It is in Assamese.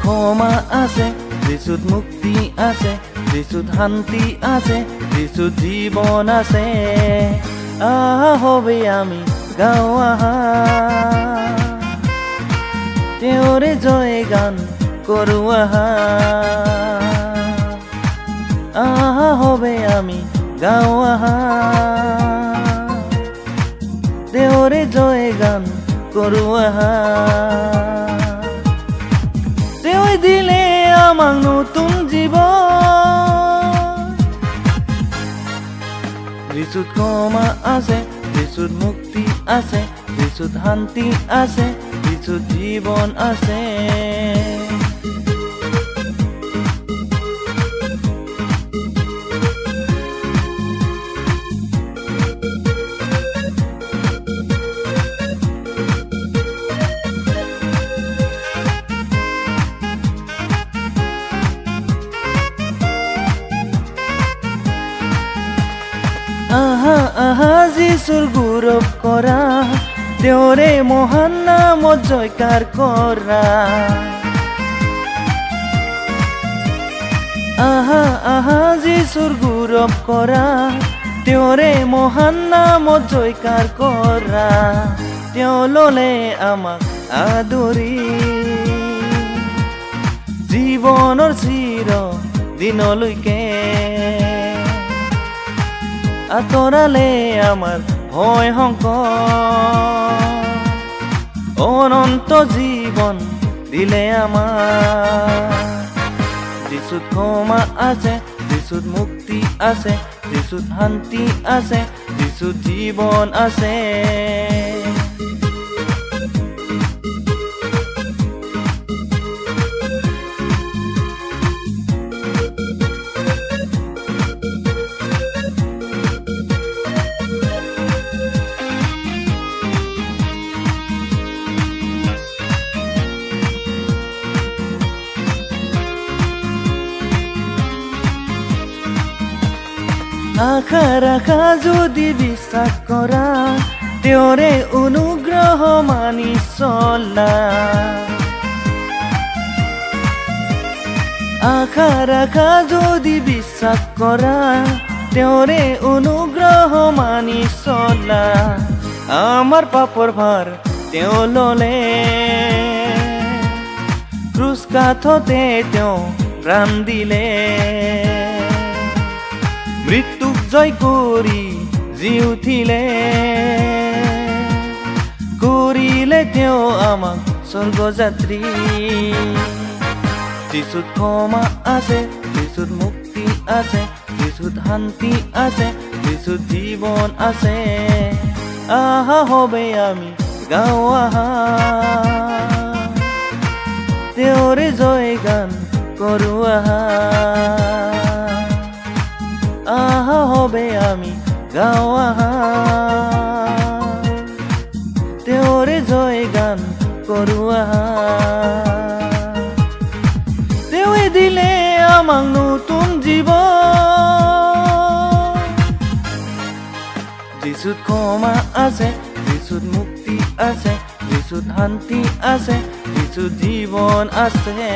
ক্ষমা আছে, যিচুত মুক্তি আছে, যিচুত শান্তি আছে, যিচুত জীৱন আছে। হবে আমি গাওঁ আহা, তেওঁৰে জয় গান কৰো আহা। হবে আমি গাওঁ আহা, তেওঁৰে জয় গান কৰো আহা। তেওঁ দিলে আমাক নতুন জীৱন, যিচুত ক্ষমা আছে, যিচুত মুক্তি আছে, যিচুত শান্তি আছে, যিচুত জীৱন আছে। আহা আহা যিচুৰ গৌৰৱ কৰা, তেওঁৰে মহান নামত জয়কাৰ কৰা। আহা আহা যিচুৰ গৌৰৱ কৰা, তেওঁৰে মহান নামত জয়কাৰ কৰা। তেওঁ ল'লে আমাক আদৰি, জীৱনৰ চিৰ দিনলৈকে আঁতৰালে আমাৰ ভয় সংকট, অনন্ত জীৱন দিলে আমাক। যিচুত ক্ষমা আছে, যিচুত মুক্তি আছে, যিচুত শান্তি আছে, যিচুত জীৱন আছে। আশা ৰাখা যদি বিশ্বাস কৰা, তেওঁৰে অনুগ্ৰহ মানি চলা। আশা ৰাখা যদি বিশ্বাস কৰা, তেওঁৰে অনুগ্ৰহ মানি চলা। আমাৰ পাপৰ ভাৰ তেওঁ ল'লে, ক্ৰুচ কাঠতে তেওঁ প্ৰাণ দিলে। মৃত্যুক জয় কৰি জি উঠিলে, কৰিলে তেওঁ আমাক স্বৰ্গযাত্ৰী। যিচুত ক্ষমা আছে, যিচুত মুক্তি আছে, যিচুত শান্তি আছে, যিচুত জীৱন আছে। হবে আমি গাওঁ আহা, তেওঁৰে জয় গান কৰো আহা। হবে আমি গাওঁ আহা, তেওঁৰে জয় গান কৰো আহা। তেওঁৱে দিলে আমাক নতুন জীৱন, যিচুত ক্ষমা আছে, যিচুত মুক্তি আছে, যিচুত শান্তি আছে, যিচুত জীৱন আছে।